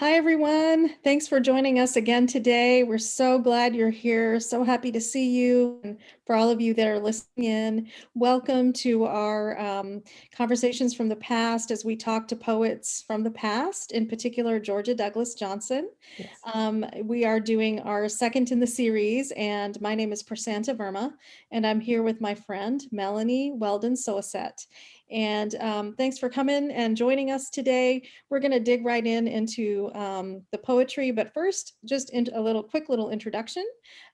Hi, everyone. Thanks for joining us again today. We're so glad you're here. So happy to see you. And for all of you that are listening in, welcome to our conversations from the past as we talk to poets from the past, in particular, Georgia Douglas Johnson. Yes. We are doing our second in the series, and my name is Prasanta Verma, and I'm here with my friend, Melanie Weldon-Soiset. And thanks for coming and joining us today. We're going to dig right into the poetry, but first, just a quick little introduction.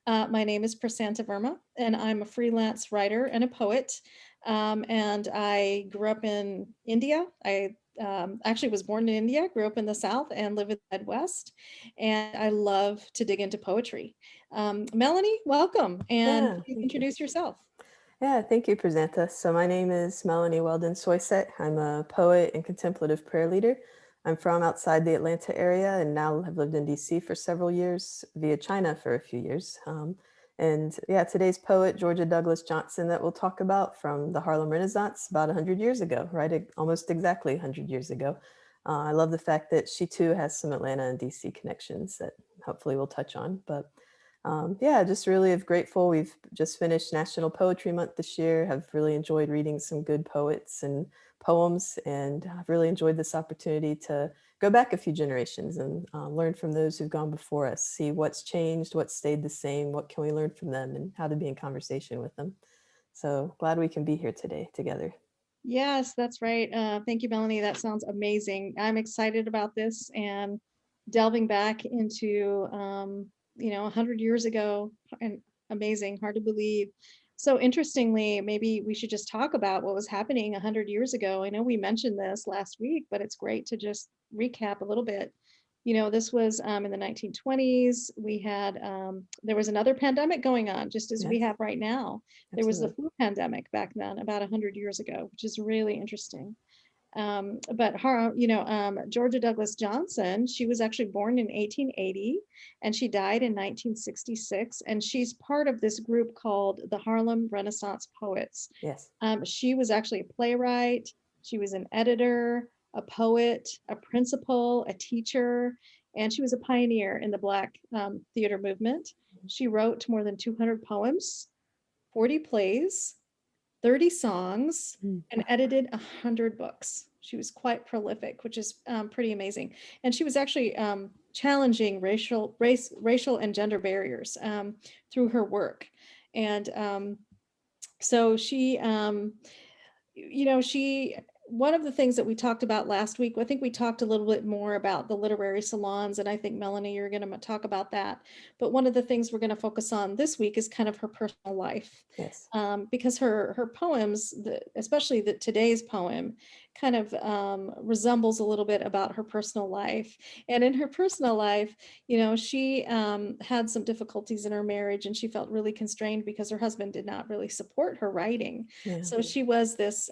My name is Prasanta Verma, and I'm a freelance writer and a poet. And I grew up in India. I actually was born in India, grew up in the South, and live in the Midwest. And I love to dig into poetry. Melanie, welcome, and Yeah, please thank you. introduce yourself. Yeah, thank you, Prasanta. So my name is Melanie Weldon-Soiset. I'm a poet and contemplative prayer leader. I'm from outside the Atlanta area and now have lived in DC for several years, via China for a few years. And yeah, today's poet, Georgia Douglas Johnson, that we'll talk about from the Harlem Renaissance about 100 years ago, right? Almost exactly 100 years ago. I love the fact that she too has some Atlanta and DC connections that hopefully we'll touch on. But yeah, just really grateful. We've just finished National Poetry Month this year. Have really enjoyed reading some good poets and poems, and I've really enjoyed this opportunity to go back a few generations and learn from those who've gone before us, see what's changed, what stayed the same, what can we learn from them, and how to be in conversation with them. So glad we can be here today together. Yes, that's right. Thank you, Melanie. That sounds amazing. I'm excited about this and delving back into, 100 years ago, and amazing, hard to believe. So interestingly, maybe we should just talk about what was happening 100 years ago. I know we mentioned this last week, but it's great to just recap a little bit. This was in the 1920s. There was another pandemic going on, just as we Yes, have right now. There was the absolutely. flu pandemic back then, about 100 years ago, which is really interesting. Georgia Douglas Johnson, she was actually born in 1880 and she died in 1966. And she's part of this group called the Harlem Renaissance Poets. Yes. She was actually a playwright, she was an editor, a poet, a principal, a teacher, and she was a pioneer in the Black theater movement. She wrote more than 200 poems, 40 plays, 30 songs, Mm. and edited 100 books. She was quite prolific, which is pretty amazing. And she was actually challenging racial and gender barriers through her work. And so she one of the things that we talked about last week, I think we talked a little bit more about the literary salons, and I think Melanie, you're going to talk about that. But one of the things we're going to focus on this week is kind of her personal life, Yes. because her poems, especially today's poem, kind of resembles a little bit about her personal life. And in her personal life, she had some difficulties in her marriage, and she felt really constrained because her husband did not really support her writing. Yeah. So she was this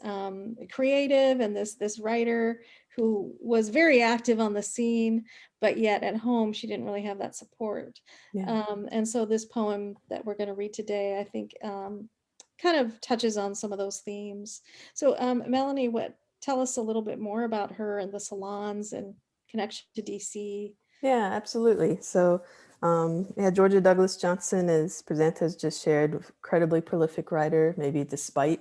creative and this writer who was very active on the scene, but yet at home she didn't really have that support. Yeah. And so this poem that we're going to read today, I think, kind of touches on some of those themes. So, Melanie, tell us a little bit more about her and the salons and connection to DC. Yeah, absolutely. So, yeah, Georgia Douglas Johnson, as Presenta has just shared, incredibly prolific writer, maybe despite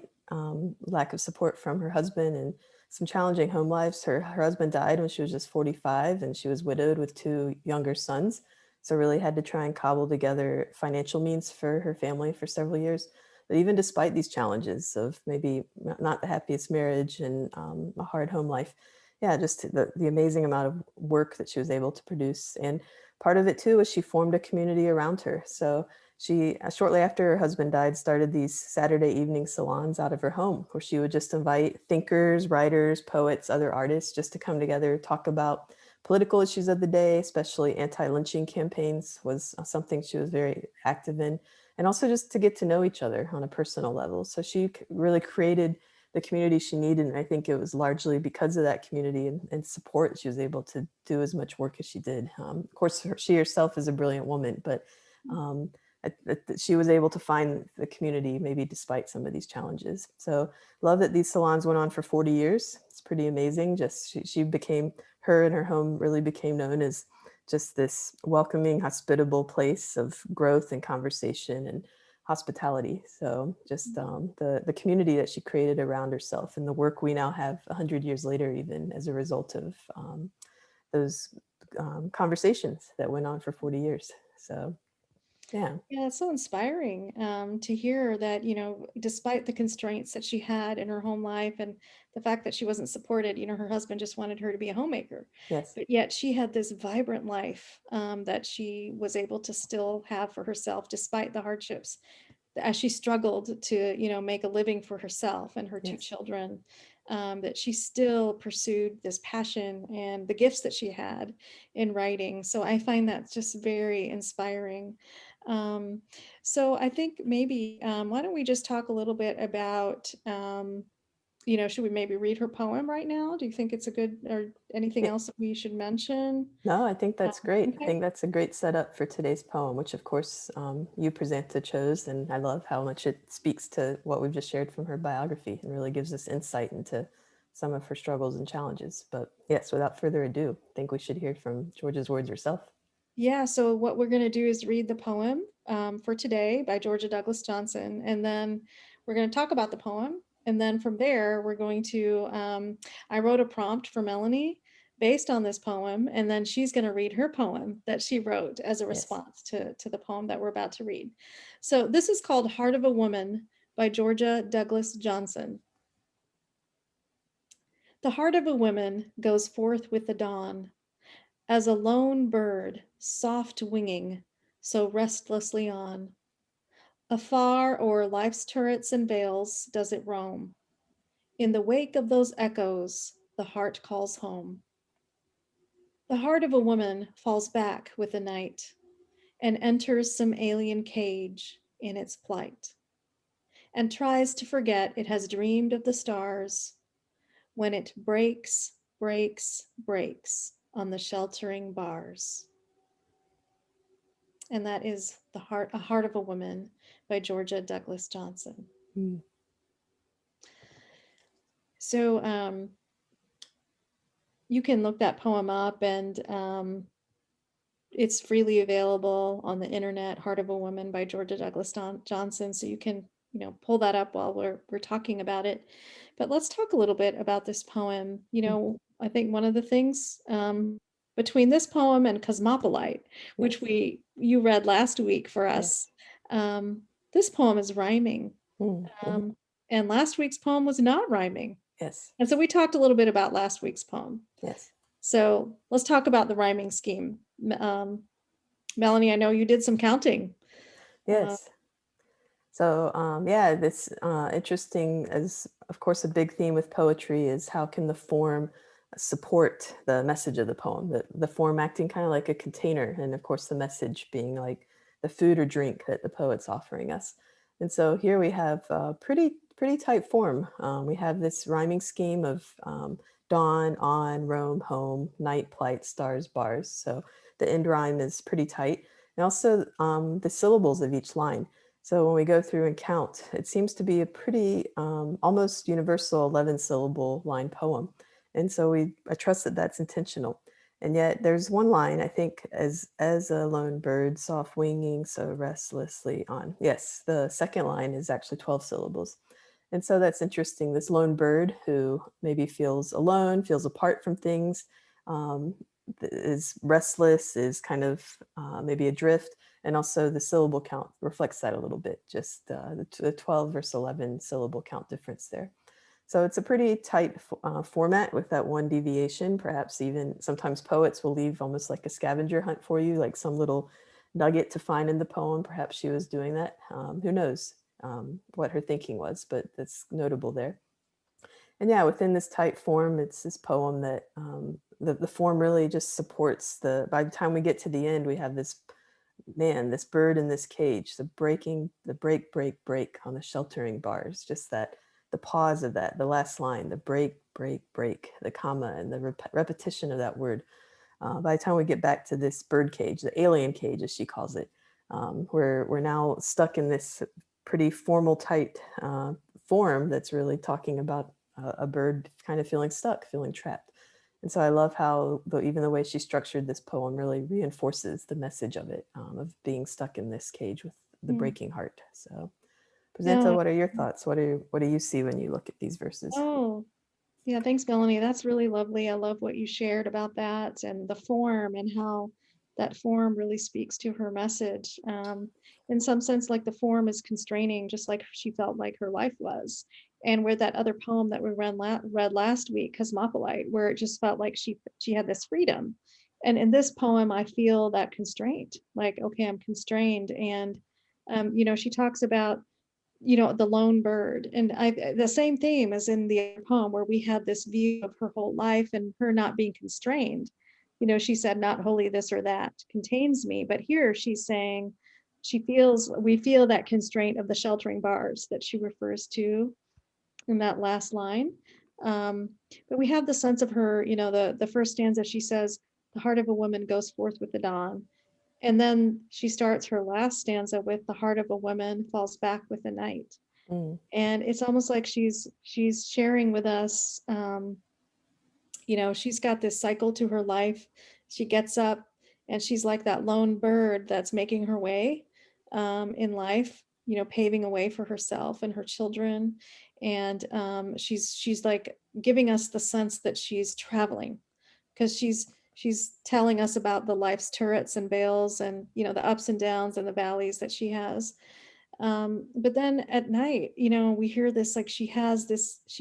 lack of support from her husband and some challenging home lives. Her husband died when she was just 45, and she was widowed with two younger sons. So, really had to try and cobble together financial means for her family for several years. But even despite these challenges of maybe not the happiest marriage and a hard home life, yeah, just the amazing amount of work that she was able to produce. And part of it too was she formed a community around her. So she, shortly after her husband died, started these Saturday evening salons out of her home where she would just invite thinkers, writers, poets, other artists just to come together, talk about political issues of the day, especially anti-lynching campaigns was something she was very active in, and also just to get to know each other on a personal level. So she really created the community she needed. And I think it was largely because of that community and support she was able to do as much work as she did. Of course, she herself is a brilliant woman, but um, that she was able to find the community maybe despite some of these challenges. So love that these salons went on for 40 years. It's pretty amazing. Just she became, her and her home really became known as just this welcoming, hospitable place of growth and conversation and hospitality. So just the community that she created around herself and the work we now have 100 years later, even as a result of those conversations that went on for 40 years. So yeah. Yeah, it's so inspiring to hear that, despite the constraints that she had in her home life and the fact that she wasn't supported, her husband just wanted her to be a homemaker. Yes. But yet she had this vibrant life that she was able to still have for herself despite the hardships as she struggled to, make a living for herself and her two Yes. children, that she still pursued this passion and the gifts that she had in writing. So I find that just very inspiring. Um, so I think maybe why don't we just talk a little bit about, should we maybe read her poem right now? Do you think it's a good, or anything Yeah. else that we should mention? No, I think that's great. I Okay. think that's a great setup for today's poem, which of course you, Prasanta, chose. And I love how much it speaks to what we've just shared from her biography and really gives us insight into some of her struggles and challenges. But yes, without further ado, I think we should hear from Georgia's words herself. Yeah, so what we're going to do is read the poem for today by Georgia Douglas Johnson, and then we're going to talk about the poem. And then from there, we're going to, I wrote a prompt for Melanie based on this poem, and then she's going to read her poem that she wrote as a Yes. response to the poem that we're about to read. So this is called Heart of a Woman by Georgia Douglas Johnson. The heart of a woman goes forth with the dawn as a lone bird, soft winging, so restlessly on. Afar o'er life's turrets and vales does it roam. In the wake of those echoes, the heart calls home. The heart of a woman falls back with the night and enters some alien cage in its plight, and tries to forget it has dreamed of the stars when it breaks, breaks, breaks on the sheltering bars. And that is A Heart of a Woman by Georgia Douglas Johnson. Mm. So you can look that poem up, and it's freely available on the internet. Heart of a Woman by Georgia Douglas Johnson. So you can, pull that up while we're talking about it. But let's talk a little bit about this poem. I think one of the things between this poem and Cosmopolite, which Yes. you read last week for us, Yes. um, this poem is rhyming. Mm-hmm. Um, and last week's poem was not rhyming. Yes. And so we talked a little bit about last week's poem. Yes. So let's talk about the rhyming scheme. Melanie, I know you did some counting. Uh, Yes. So yeah, this interesting, as of course a big theme with poetry is how can the form support the message of the poem, the form acting kind of like a container, and of course the message being like the food or drink that the poet's offering us. And so here we have pretty tight form. We have this rhyming scheme of dawn, on, roam, home, night, plight, stars, bars. So the end rhyme is pretty tight. And also the syllables of each line. So when we go through and count, it seems to be a pretty almost universal 11 syllable line poem. And so I trust that that's intentional. And yet there's one line, I think, as a lone bird, soft winging, so restlessly on. Yes, the second line is actually 12 syllables. And so that's interesting. This lone bird who maybe feels alone, feels apart from things, um, is restless, is kind of maybe adrift. And also the syllable count reflects that a little bit, just the 12 versus 11 syllable count difference there. So it's a pretty tight format with that one deviation. Perhaps even sometimes poets will leave almost like a scavenger hunt for you, like some little nugget to find in the poem. Perhaps she was doing that. Who knows what her thinking was, but that's notable there. And yeah, within this tight form, it's this poem that the form really just supports by the time we get to the end, we have this this bird in this cage, the break, break, break on the sheltering bars, just that, the pause of that, the last line, the break, break, break, the comma and the repetition of that word. By the time we get back to this bird cage, the alien cage, as she calls it, We're now stuck in this pretty formal, tight form that's really talking about a bird kind of feeling stuck, feeling trapped. And so I love how even the way she structured this poem really reinforces the message of it, of being stuck in this cage with the Mm. breaking heart. So, Presenta, Yeah. what are your thoughts? What do you see when you look at these verses? Oh, yeah, thanks, Melanie. That's really lovely. I love what you shared about that and the form and how that form really speaks to her message. In some sense, like the form is constraining, just like she felt like her life was. And where that other poem that we read last week, Cosmopolite, where it just felt like she had this freedom. And in this poem, I feel that constraint. Like, okay, I'm constrained. And she talks about the lone bird. And the same theme as in the other poem where we had this view of her whole life and her not being constrained. She said, not wholly this or that contains me. But here she's saying we feel that constraint of the sheltering bars that she refers to in that last line. Um, but we have the sense of her, the first stanza, she says, the heart of a woman goes forth with the dawn. And then she starts her last stanza with the heart of a woman falls back with the night. Mm, And it's almost like she's sharing with us, she's got this cycle to her life. She gets up and she's like that lone bird that's making her way in life, paving a way for herself and her children. And she's like giving us the sense that she's traveling because she's telling us about the life's turrets and vales and the ups and downs and the valleys that she has. But then at night, we hear this, like she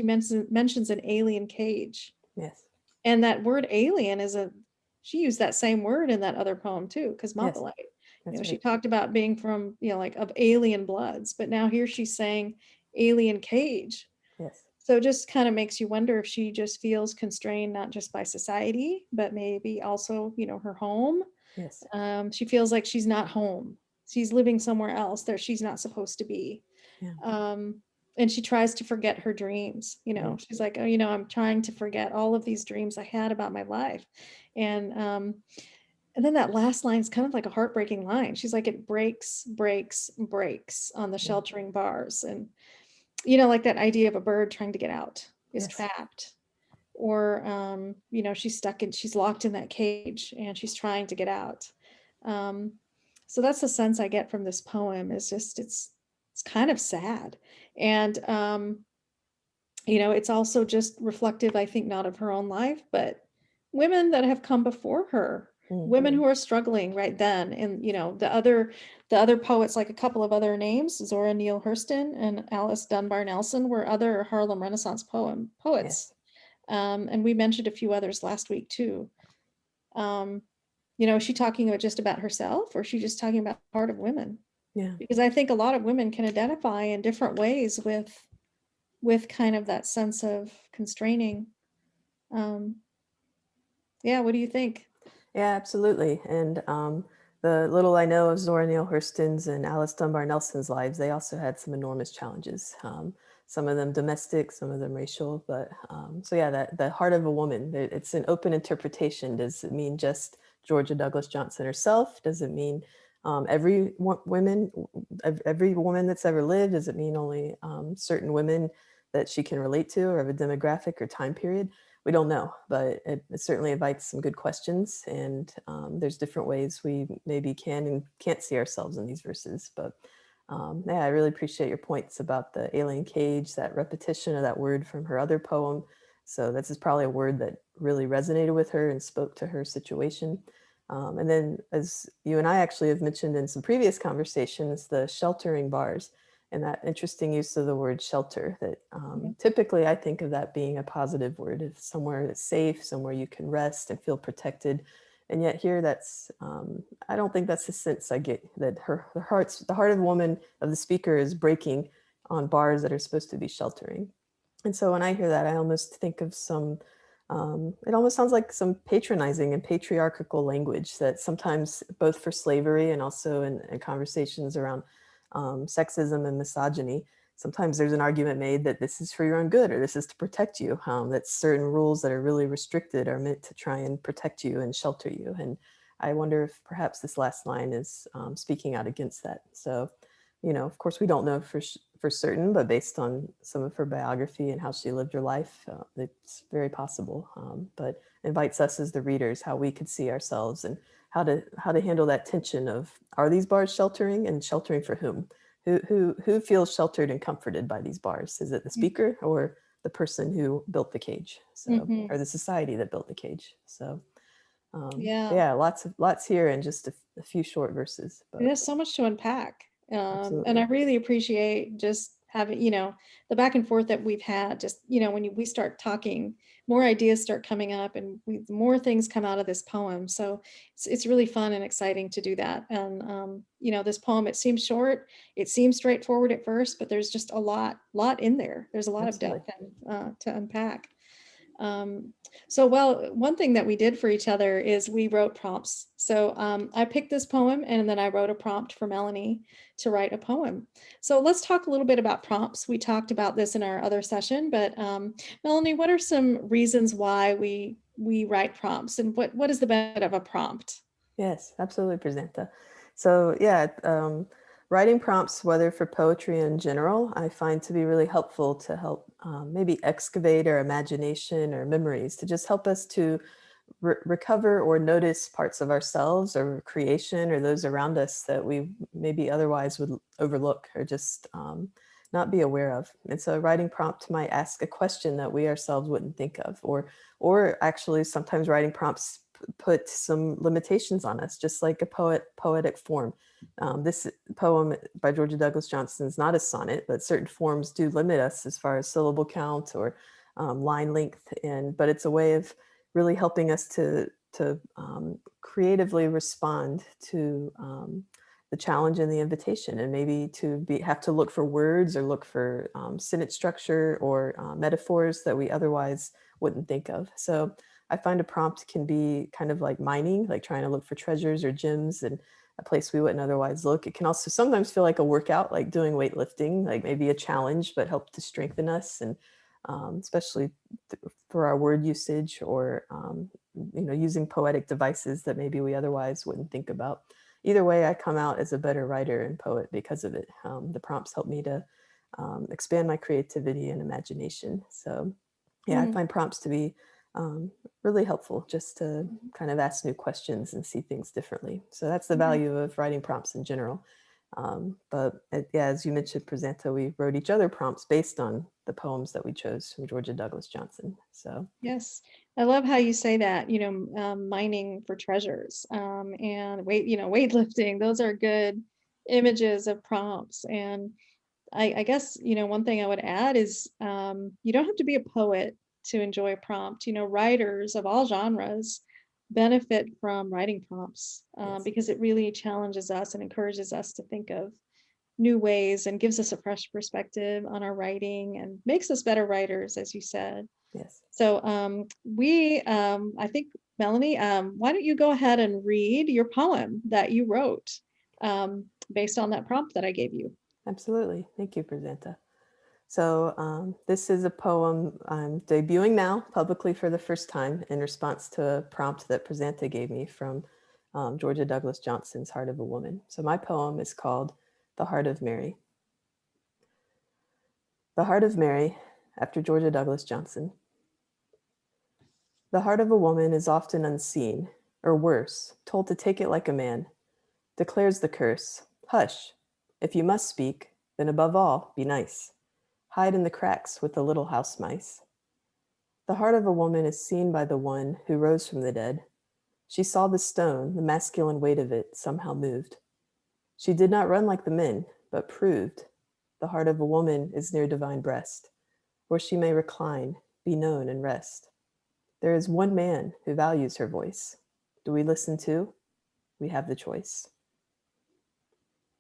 mentions an alien cage. yes, And that word alien she used that same word in that other poem too, yes, Cosmopolite. that's She right. talked about being from, like of alien bloods, but now here she's saying alien cage. Yes, So it just kind of makes you wonder if she just feels constrained, not just by society, but maybe also, her home. yes, She feels like she's not home. She's living somewhere else there she's not supposed to be. yeah, um, and she tries to forget her dreams. right, She's like, oh, I'm trying to forget all of these dreams I had about my life. And um, and then that last line is kind of like a heartbreaking line. She's like, it breaks, breaks, breaks on the yeah, sheltering bars. And like that idea of a bird trying to get out is yes, trapped. Or she's locked in that cage and she's trying to get out. um, so that's the sense I get from this poem, is just it's kind of sad. And it's also just reflective, I think, not of her own life, but women that have come before her, mm, women who are struggling right then. And the other poets, like a couple of other names, Zora Neale Hurston and Alice Dunbar Nelson, were other Harlem Renaissance poets. yes, And we mentioned a few others last week too. um, is she talking about just about herself, or is she just talking about the heart of women? yeah. Because I think a lot of women can identify in different ways with kind of that sense of constraining. um, yeah, what do you think? Yeah, absolutely. And the little I know of Zora Neale Hurston's and Alice Dunbar Nelson's lives, they also had some enormous challenges. Some of them domestic, some of them racial. But so yeah, that the heart of a woman, it's an open interpretation. Does it mean just Georgia Douglas Johnson herself? Does it mean every woman that's ever lived? Does it mean only certain women that she can relate to, or of a demographic or time period? We don't know, but it certainly invites some good questions. And there's different ways we maybe can and can't see ourselves in these verses. But yeah, I really appreciate your points about the alien cage, that repetition of that word from her other poem. So this is probably a word that really resonated with her and spoke to her situation. And then, as you and I actually have mentioned in some previous conversations, the sheltering bars and that interesting use of the word shelter, that Yeah. typically I think of that being a positive word. It's somewhere that's safe, somewhere you can rest and feel protected. And yet here I don't think that's the sense I get, that the heart of the woman, of the speaker, is breaking on bars that are supposed to be sheltering. And so when I hear that, I almost think of it almost sounds like some patronizing and patriarchal language that sometimes, both for slavery and also in conversations around sexism and misogyny, sometimes there's an argument made that this is for your own good, or this is to protect you, that certain rules that are really restricted are meant to try and protect you and shelter you. And I wonder if perhaps this last line is speaking out against that. So, of course, we don't know for certain, but based on some of her biography and how she lived her life, it's very possible. But invites us as the readers how we could see ourselves and how to handle that tension of, are these bars sheltering, and sheltering for whom? Who feels sheltered and comforted by these bars? Is it the speaker or the person who built the cage? So, Mm-hmm. or the society that built the cage? So, Yeah. yeah, lots here in just a few short verses, but There's so much to unpack. And I absolutely. really appreciate just having, the back and forth that we've had. Just, when we start talking, more ideas start coming up and more things come out of this poem. So it's really fun and exciting to do that. And, this poem, it seems short, it seems straightforward at first, but there's just a lot in there. There's a lot of Absolutely. depth and, to unpack. Um, so, well, one thing that we did for each other is we wrote prompts. So I picked this poem and then I wrote a prompt for Melanie to write a poem. So let's talk a little bit about prompts. We talked about this in our other session, but Melanie, what are some reasons why we write prompts, and what is the benefit of a prompt? Yes, absolutely, Prasanta. So yeah, writing prompts, whether for poetry in general, I find to be really helpful to help maybe excavate our imagination or memories, to just help us to recover or notice parts of ourselves or creation or those around us that we maybe otherwise would overlook or just not be aware of. And so a writing prompt might ask a question that we ourselves wouldn't think of, or actually sometimes writing prompts put some limitations on us, just like a poetic form. This poem by Georgia Douglas Johnson is not a sonnet, but certain forms do limit us as far as syllable count or line length, but it's a way of really helping us to creatively respond to the challenge and the invitation, and maybe to have to look for words or look for sentence structure or metaphors that we otherwise wouldn't think of. So I find a prompt can be kind of like mining, like trying to look for treasures or gems in a place we wouldn't otherwise look. It can also sometimes feel like a workout, like doing weightlifting, like maybe a challenge, but help to strengthen us, and especially for our word usage, or using poetic devices that maybe we otherwise wouldn't think about. Either way, I come out as a better writer and poet because of it. The prompts help me to expand my creativity and imagination. So yeah, I Mm, find prompts to be um, really helpful, just to mhm. kind of ask new questions and see things differently. So that's the Yeah. value of writing prompts in general. But yeah, as you mentioned, Presenta, we wrote each other prompts based on the poems that we chose from Georgia Douglas Johnson. So Yes, I love how you say that, mining for treasures, and weightlifting. Those are good images of prompts. And I guess, one thing I would add is, you don't have to be a poet to enjoy a prompt. Writers of all genres benefit from writing prompts, yes, because it really challenges us and encourages us to think of new ways and gives us a fresh perspective on our writing and makes us better writers, as you said. yes. So I think, Melanie, why don't you go ahead and read your poem that you wrote, based on that prompt that I gave you? Absolutely. Thank you, Presenta. So this is a poem I'm debuting now publicly for the first time in response to a prompt that Presenta gave me from Georgia Douglas Johnson's Heart of a Woman. So my poem is called The Heart of Mary. The Heart of Mary, after Georgia Douglas Johnson. The heart of a woman is often unseen, or worse, told to take it like a man. Declares the curse, hush, if you must speak, then above all, be nice. Hide in the cracks with the little house mice. The heart of a woman is seen by the one who rose from the dead. She saw the stone, the masculine weight of it, somehow moved. She did not run like the men, but proved. The heart of a woman is near divine breast, where she may recline, be known, and rest. There is one man who values her voice. Do we listen to? We have the choice.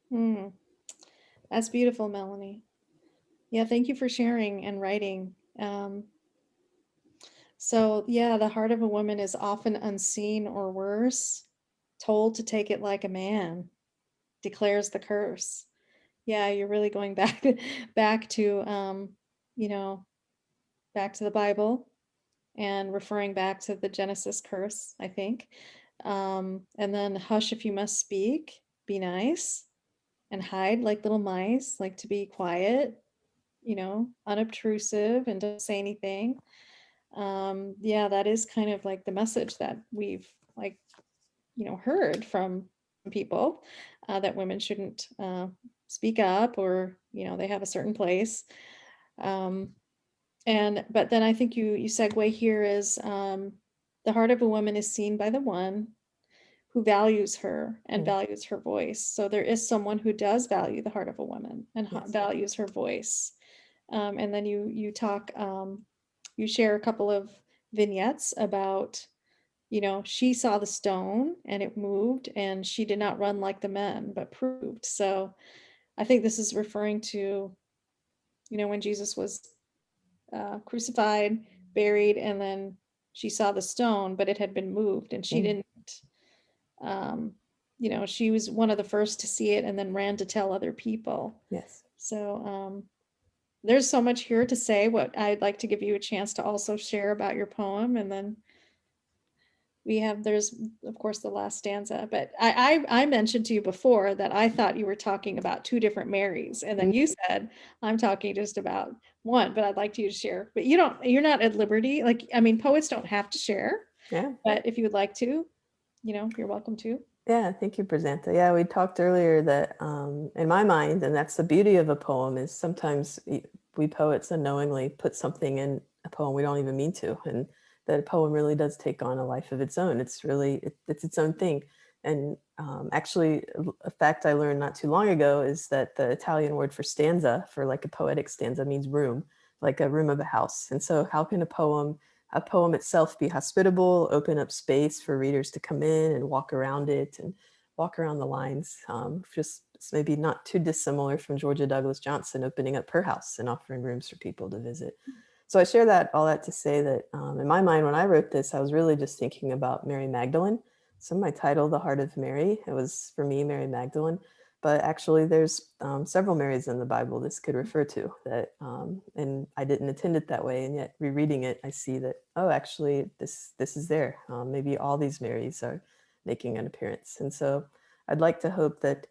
Hmm, that's beautiful, Melanie. Yeah, thank you for sharing and writing. So yeah, the heart of a woman is often unseen or worse, told to take it like a man, declares the curse. Yeah, you're really going back back to you know, back to the Bible and referring back to the Genesis curse, I think. And then hush if you must speak, be nice, and hide like little mice, like to be quiet, unobtrusive and don't say anything. Yeah, that is kind of like the message that we've like, heard from people, that women shouldn't speak up, or, they have a certain place. Um, but then I think you segue here is, the heart of a woman is seen by the one who values her and Mm, values her voice. So there is someone who does value the heart of a woman and yes. values her voice. And then you talk, you share a couple of vignettes about, she saw the stone and it moved, and she did not run like the men, but proved. So I think this is referring to, when Jesus was crucified, buried, and then she saw the stone, but it had been moved, and she Mm, didn't. Um, she was one of the first to see it and then ran to tell other people. yes. So there's so much here to say. What I'd like to give you a chance to also share about your poem, and then there's of course the last stanza. But I mentioned to you before that I thought you were talking about two different Marys, and then Mm, you said I'm talking just about one. But I'd like you to share. But you're not at liberty. Like, I mean, poets don't have to share, yeah. but if you would like to, you're welcome to. Yeah, thank you, Prasanta. Yeah, we talked earlier that in my mind, and that's the beauty of a poem, is sometimes we poets unknowingly put something in a poem we don't even mean to, and that a poem really does take on a life of its own. It's really it's its own thing. And actually, a fact I learned not too long ago is that the Italian word for stanza, for like a poetic stanza, means room, like a room of a house. And so, how can a poem itself be hospitable, open up space for readers to come in and walk around it and walk around the lines? Just it's maybe not too dissimilar from Georgia Douglas Johnson opening up her house and offering rooms for people to visit. So I share all that to say that in my mind, when I wrote this, I was really just thinking about Mary Magdalene. So my title, The Heart of Mary, it was for me, Mary Magdalene. But actually, there's several Marys in the Bible this could refer to that, and I didn't intend it that way. And yet, rereading it, I see that, oh, actually, this is there. Maybe all these Marys are making an appearance. And so, I'd like to hope that,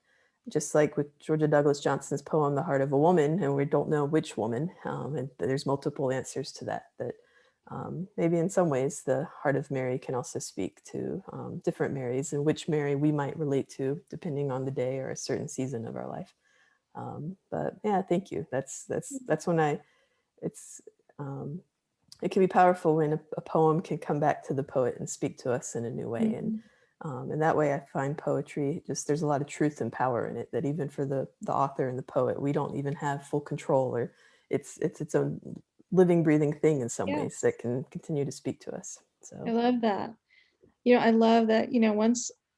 just like with Georgia Douglas Johnson's poem, "The Heart of a Woman," and we don't know which woman, and there's multiple answers to that. That maybe in some ways, the heart of Mary can also speak to different Marys, and which Mary we might relate to depending on the day or a certain season of our life. But yeah, thank you. That's when it's um, it can be powerful when a poem can come back to the poet and speak to us in a new way. Mhm. And that way, I find poetry just there's a lot of truth and power in it. That even for the author and the poet, we don't even have full control, or it's its own living, breathing thing in some ways Yes, that can continue to speak to us. I So, love that. I love that,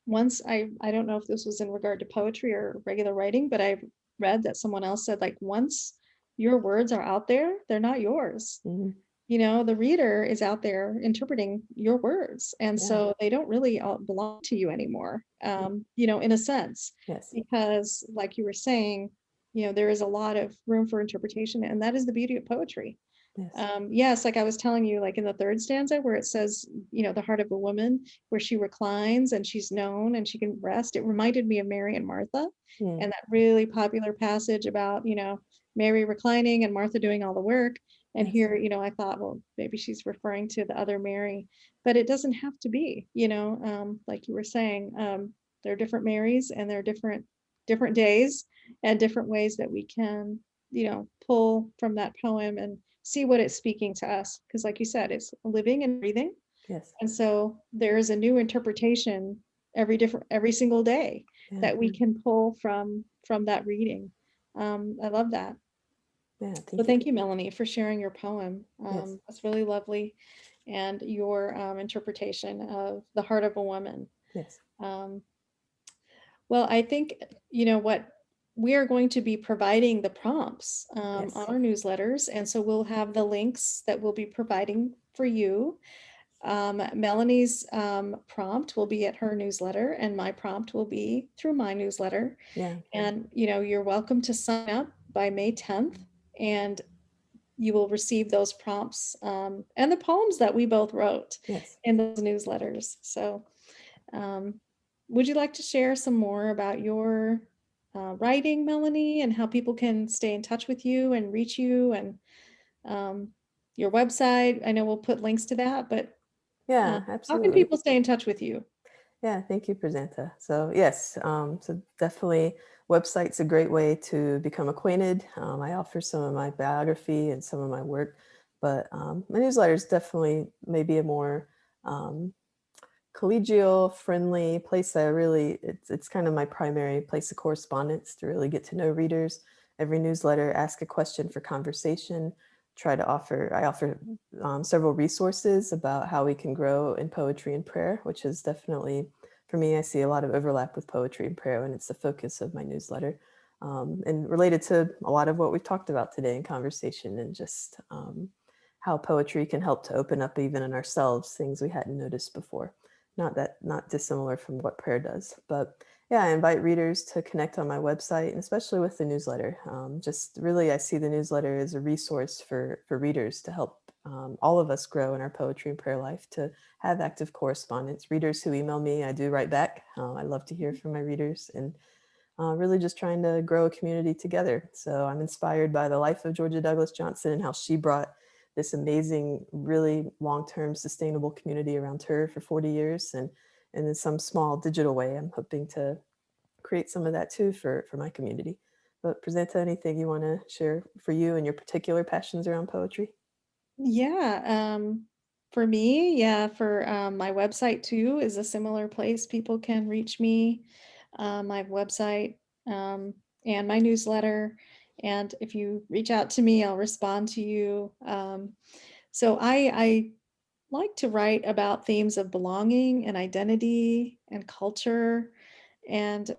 once I don't know if this was in regard to poetry or regular writing, but I read that someone else said, like, once your words are out there, they're not yours. mhm, The reader is out there interpreting your words, and yeah, so they don't really all belong to you anymore, yeah, in a sense, yes, because like you were saying, there is a lot of room for interpretation, and that is the beauty of poetry. yes, Yes, like I was telling you, like in the third stanza where it says, the heart of a woman, where she reclines and she's known and she can rest. It reminded me of Mary and Martha, mm, and that really popular passage about, Mary reclining and Martha doing all the work. And yes, here, I thought, well, maybe she's referring to the other Mary, but it doesn't have to be, like you were saying, there are different Marys, and there are different days and different ways that we can, pull from that poem and see what it's speaking to us. Because, like you said, it's living and breathing. yes, And so there is a new interpretation every single day yeah, that we can pull from that reading. I love that. yeah. So Thank you. thank you, Melanie, for sharing your poem. Yes, That's really lovely. And your interpretation of the heart of a woman. yes, Um, well, I think, what we are going to be providing the prompts on yes, our newsletters. And so we'll have the links that we'll be providing for you. Melanie's prompt will be at her newsletter, and my prompt will be through my newsletter. yeah, And, you're welcome to sign up by May 10th, and you will receive those prompts, and the poems that we both wrote yes, in those newsletters. So Um, would you like to share some more about your writing, Melanie, and how people can stay in touch with you and reach you and um, your website? I know we'll put links to that, but Yeah, how can absolutely. people stay in touch with you? Yeah, thank you, Prasanta. So yes, so definitely website's a great way to become acquainted. I offer some of my biography and some of my work, but my newsletter is definitely maybe a more um, collegial, friendly place that I really it's kind of my primary place of correspondence to really get to know readers. Every newsletter, ask a question for conversation. I offer several resources about how we can grow in poetry and prayer, which is definitely for me. I see a lot of overlap with poetry and prayer, and it's the focus of my newsletter. And related to a lot of what we've talked about today in conversation, and just how poetry can help to open up even in ourselves things we hadn't noticed before. Not dissimilar from what prayer does. But yeah, I invite readers to connect on my website, and especially with the newsletter. Just really, I see the newsletter as a resource for readers to help all of us grow in our poetry and prayer life, to have active correspondence. Readers who email me, I do write back. I love to hear from my readers, and really just trying to grow a community together. So I'm inspired by the life of Georgia Douglas Johnson and how she brought this amazing, really long-term sustainable community around her for 40 years. And in some small digital way, I'm hoping to create some of that too for my community. But Presenta, anything you want to share for you and your particular passions around poetry? Yeah, for me, yeah, for my website too is a similar place people can reach me. My website and my newsletter. And if you reach out to me, I'll respond to you. So I like to write about themes of belonging and identity and culture and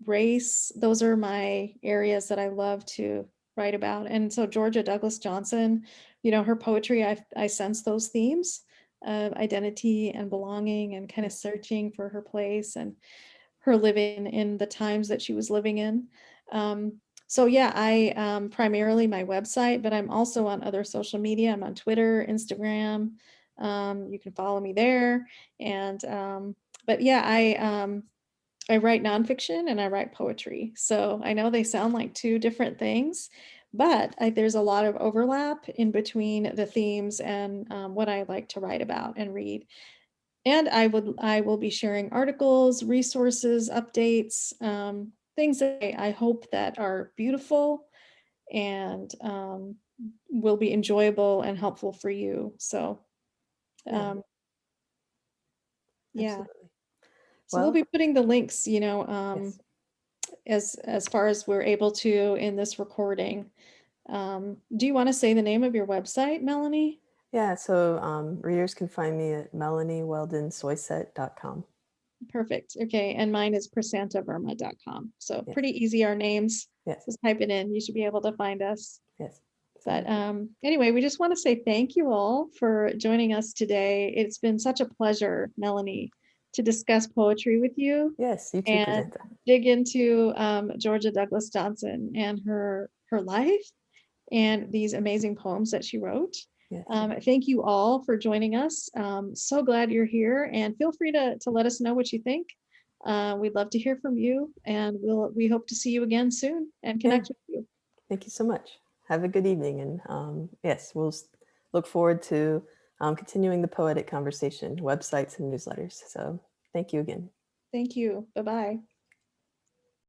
race. Those are my areas that I love to write about. And so Georgia Douglas Johnson, her poetry, I sense those themes of identity and belonging and kind of searching for her place and her living in the times that she was living in. So yeah, I primarily my website, but I'm also on other social media. I'm on Twitter, Instagram. You can follow me there. And but yeah, I write nonfiction and I write poetry. So I know they sound like two different things, but there's a lot of overlap in between the themes and what I like to write about and read. And I will be sharing articles, resources, updates, things that I hope that are beautiful and will be enjoyable and helpful for you. So Yeah, um, yeah. absolutely. So we'll Well, be putting the links, yes. as far as we're able to in this recording. Do you want to say the name of your website, Melanie? Yeah, so readers can find me at melanieweldonsoiset.com. Perfect. Okay. And mine is prasantaverma.com. So Yes, pretty easy, our names. yes, Just type it in. You should be able to find us. yes. But Sounds good. anyway, we just want to say thank you all for joining us today. It's been such a pleasure, Melanie, to discuss poetry with you Yes, you too, and Presenta. dig into Georgia Douglas Johnson and her life and these amazing poems that she wrote. Yes. Thank you all for joining us. So glad you're here, and feel free to let us know what you think. We'd love to hear from you, and we hope to see you again soon and Yeah, connect with you. thank you so much. Have a good evening. And yes, look forward to continuing the poetic conversation, websites and newsletters. So thank you again. Thank you. Bye bye.